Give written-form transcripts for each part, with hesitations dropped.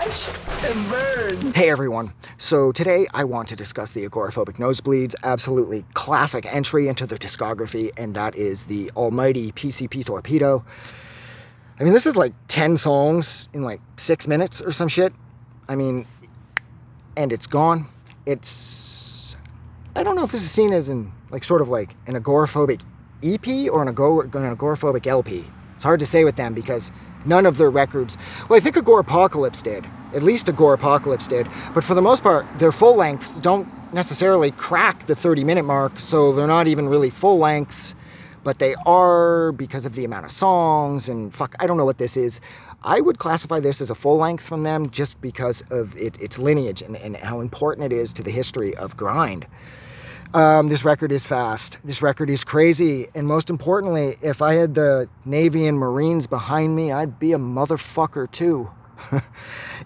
Watch and learn. Hey everyone, so today I want to discuss the Agoraphobic Nosebleed's absolutely classic entry into their discography, and that is the almighty PCP Torpedo. I mean, this is like 10 songs in like 6 minutes or some shit. I mean, and it's gone. I don't know if this is seen as an sort of like an agoraphobic EP or an agoraphobic LP. It's hard to say with them because none of their records, well, I think Agoraphobic did. At least Agoraphobic did. But for the most part, their full lengths don't necessarily crack the 30-minute mark, so they're not even really full lengths, but they are because of the amount of songs and fuck, I don't know what this is. I would classify this as a full length from them just because of its lineage and how important it is to the history of grind. This record is fast. This record is crazy. And most importantly, if I had the Navy and Marines behind me, I'd be a motherfucker too.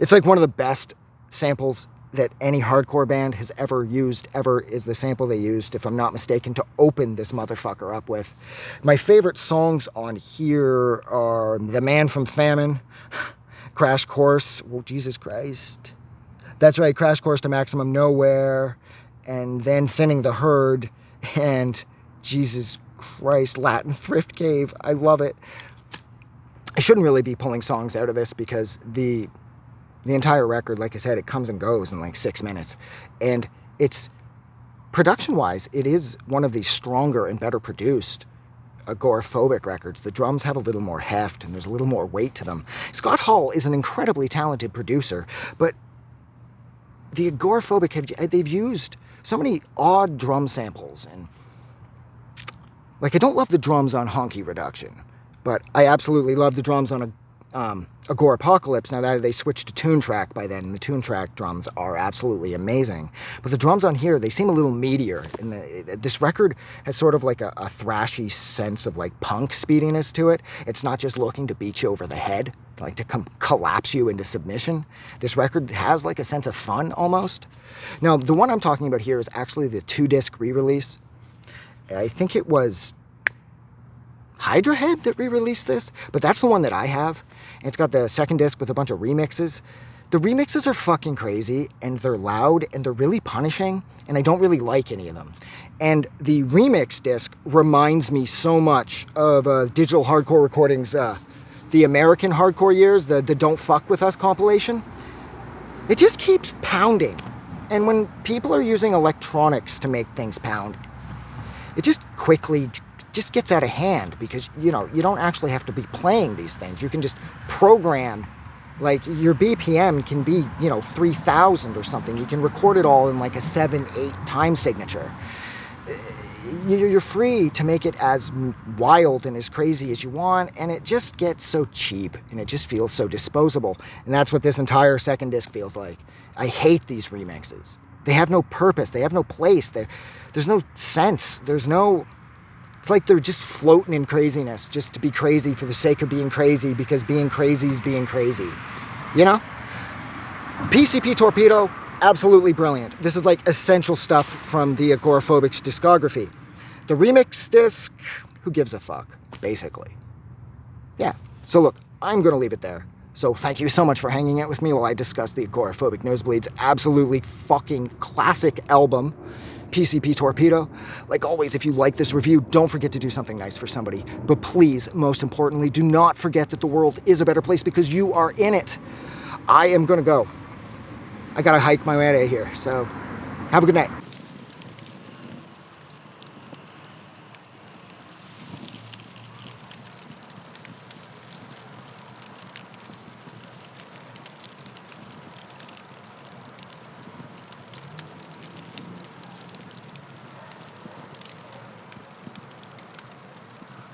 It's like one of the best samples that any hardcore band has ever used, is the sample they used, if I'm not mistaken, to open this motherfucker up with. My favorite songs on here are The Man from Famine, Crash Course, oh Jesus Christ. That's right, Crash Course to Maximum Nowhere, and then Thinning the Herd, and Jesus Christ, Latin Thrift Cave. I love it. I shouldn't really be pulling songs out of this because the entire record, like I said, it comes and goes in like 6 minutes. And it's, production-wise, it is one of the stronger and better produced Agoraphobic records. The drums have a little more heft and there's a little more weight to them. Scott Hall is an incredibly talented producer, but the Agoraphobic, they've used so many odd drum samples, and like, I don't love the drums on Honky Reduction, but I absolutely love the drums on Agoraphobic. Now that they switched to Tune Track by then, and the Tune Track drums are absolutely amazing. But the drums on here, they seem a little meatier. And this record has sort of like a thrashy sense of like punk speediness to it. It's not just looking to beat you over the head, like to collapse you into submission. This record has like a sense of fun almost. Now, the one I'm talking about here is actually the 2-disc re-release. I think it was Hydra Head that re-released this, but that's the one that I have. And it's got the second disc with a bunch of remixes. The remixes are fucking crazy, and they're loud, and they're really punishing, and I don't really like any of them. And the remix disc reminds me so much of Digital Hardcore Recordings, the American hardcore years, the Don't Fuck With Us compilation. It just keeps pounding. And when people are using electronics to make things pound, it just quickly just gets out of hand because, you know, you don't actually have to be playing these things. You can just program, like your BPM can be, you know, 3,000 or something. You can record it all in like a 7/8 time signature. You're free to make it as wild and as crazy as you want, and it just gets so cheap, and it just feels so disposable. And that's what this entire second disc feels like. I hate these remixes. They have no purpose. They have no place. There's no sense. It's like they're just floating in craziness, just to be crazy for the sake of being crazy, because being crazy is being crazy. You know? PCP Torpedo, absolutely brilliant. This is like essential stuff from the Agoraphobic's discography. The remix disc, who gives a fuck, basically. Yeah. So look, I'm going to leave it there. So thank you so much for hanging out with me while I discuss the Agoraphobic Nosebleed's absolutely fucking classic album, PCP Torpedo. Like always, if you like this review, don't forget to do something nice for somebody. But please, most importantly, do not forget that the world is a better place because you are in it. I am going to go. I got to hike my way out of here. So have a good night.